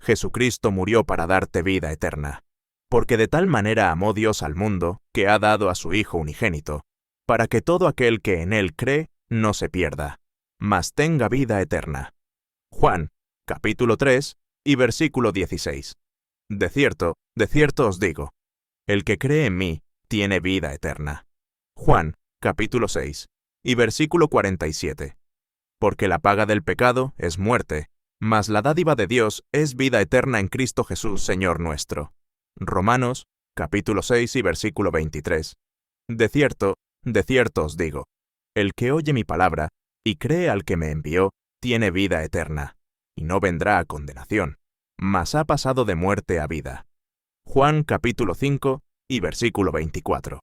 Jesucristo murió para darte vida eterna. Porque de tal manera amó Dios al mundo, que ha dado a su Hijo unigénito, para que todo aquel que en Él cree no se pierda, mas tenga vida eterna. Juan, capítulo 3, y versículo 16. De cierto os digo, el que cree en mí tiene vida eterna. Juan, capítulo 6, y versículo 47. Porque la paga del pecado es muerte, mas la dádiva de Dios es vida eterna en Cristo Jesús, Señor nuestro. Romanos, capítulo 6 y versículo 23. De cierto os digo, el que oye mi palabra y cree al que me envió, tiene vida eterna, y no vendrá a condenación, mas ha pasado de muerte a vida. Juan capítulo 5 y versículo 24.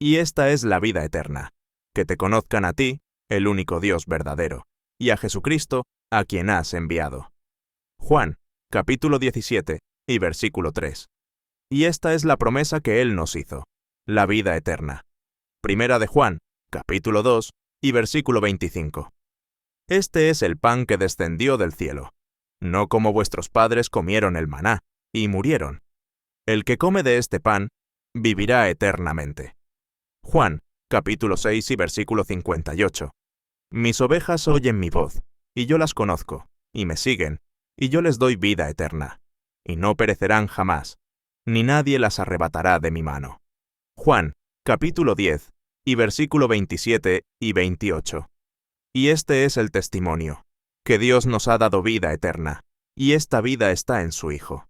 Y esta es la vida eterna, que te conozcan a ti, el único Dios verdadero, y a Jesucristo, a quien has enviado. Juan capítulo 17 y versículo 3. Y esta es la promesa que Él nos hizo, la vida eterna. Primera de Juan, capítulo 2 y versículo 25. Este es el pan que descendió del cielo, no como vuestros padres comieron el maná, y murieron. El que come de este pan, vivirá eternamente. Juan, capítulo 6 y versículo 58. Mis ovejas oyen mi voz, y yo las conozco, y me siguen, y yo les doy vida eterna, y no perecerán jamás, ni nadie las arrebatará de mi mano. Juan, capítulo 10, y versículo 27 y 28. Y este es el testimonio, que Dios nos ha dado vida eterna, y esta vida está en su Hijo.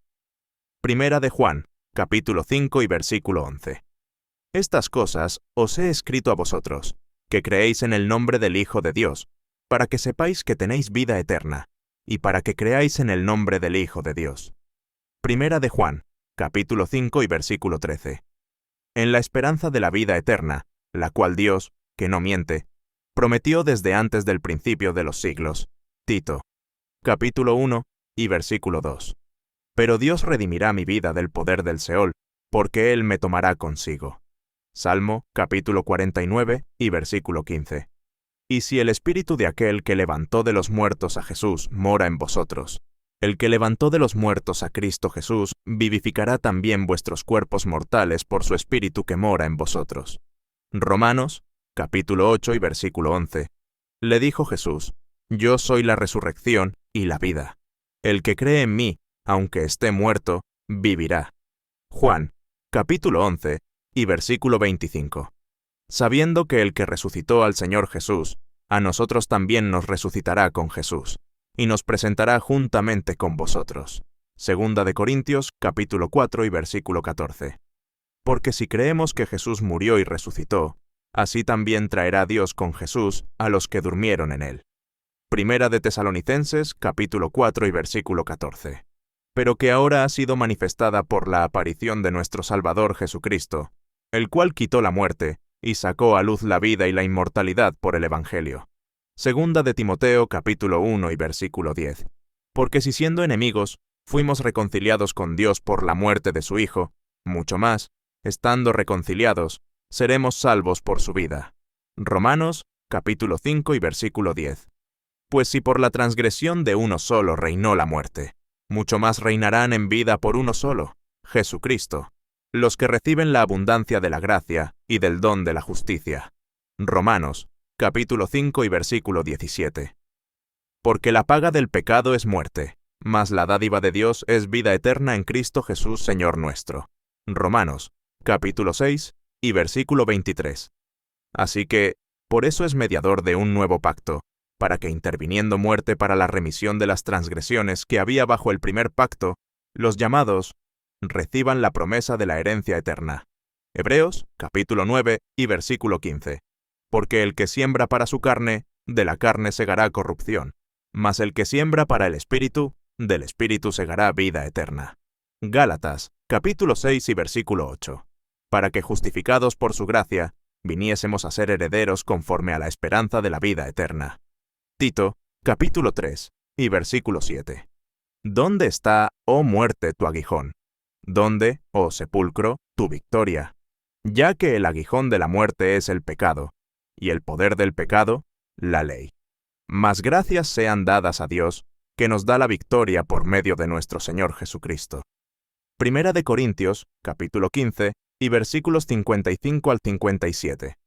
Primera de Juan, capítulo 5 y versículo 11. Estas cosas os he escrito a vosotros, que creéis en el nombre del Hijo de Dios, para que sepáis que tenéis vida eterna, y para que creáis en el nombre del Hijo de Dios. Primera de Juan, capítulo 5 y versículo 13. En la esperanza de la vida eterna, la cual Dios, que no miente, prometió desde antes del principio de los siglos. Tito, capítulo 1 y versículo 2. Pero Dios redimirá mi vida del poder del Seol, porque Él me tomará consigo. Salmo, capítulo 49 y versículo 15. Y si el espíritu de aquel que levantó de los muertos a Jesús mora en vosotros, el que levantó de los muertos a Cristo Jesús vivificará también vuestros cuerpos mortales por su espíritu que mora en vosotros. Romanos, capítulo 8 y versículo 11. Le dijo Jesús, yo soy la resurrección y la vida. El que cree en mí, aunque esté muerto, vivirá. Juan, capítulo 11 y versículo 25. Sabiendo que el que resucitó al Señor Jesús, a nosotros también nos resucitará con Jesús, y nos presentará juntamente con vosotros. Segunda de Corintios, capítulo 4 y versículo 14. Porque si creemos que Jesús murió y resucitó, así también traerá Dios con Jesús a los que durmieron en él. Primera de Tesalonicenses, capítulo 4 y versículo 14. Pero que ahora ha sido manifestada por la aparición de nuestro Salvador Jesucristo, el cual quitó la muerte y sacó a luz la vida y la inmortalidad por el Evangelio. Segunda de Timoteo, capítulo 1 y versículo 10. Porque si siendo enemigos, fuimos reconciliados con Dios por la muerte de su Hijo, mucho más, estando reconciliados, seremos salvos por su vida. Romanos, capítulo 5 y versículo 10. Pues si por la transgresión de uno solo reinó la muerte, mucho más reinarán en vida por uno solo, Jesucristo, los que reciben la abundancia de la gracia y del don de la justicia. Romanos, capítulo 5 y versículo 17. Porque la paga del pecado es muerte, mas la dádiva de Dios es vida eterna en Cristo Jesús Señor nuestro. Romanos, capítulo 6 y versículo 23. Así que, por eso es mediador de un nuevo pacto, para que interviniendo muerte para la remisión de las transgresiones que había bajo el primer pacto, los llamados reciban la promesa de la herencia eterna. Hebreos, capítulo 9 y versículo 15. Porque el que siembra para su carne, de la carne segará corrupción, mas el que siembra para el Espíritu, del Espíritu segará vida eterna. Gálatas, capítulo 6 y versículo 8. Para que justificados por su gracia, viniésemos a ser herederos conforme a la esperanza de la vida eterna. Tito, capítulo 3 y versículo 7. ¿Dónde está, oh muerte, tu aguijón? ¿Dónde, oh sepulcro, tu victoria? Ya que el aguijón de la muerte es el pecado, y el poder del pecado, la ley. Mas gracias sean dadas a Dios, que nos da la victoria por medio de nuestro Señor Jesucristo. Primera de Corintios, capítulo 15, y versículos 55 al 57.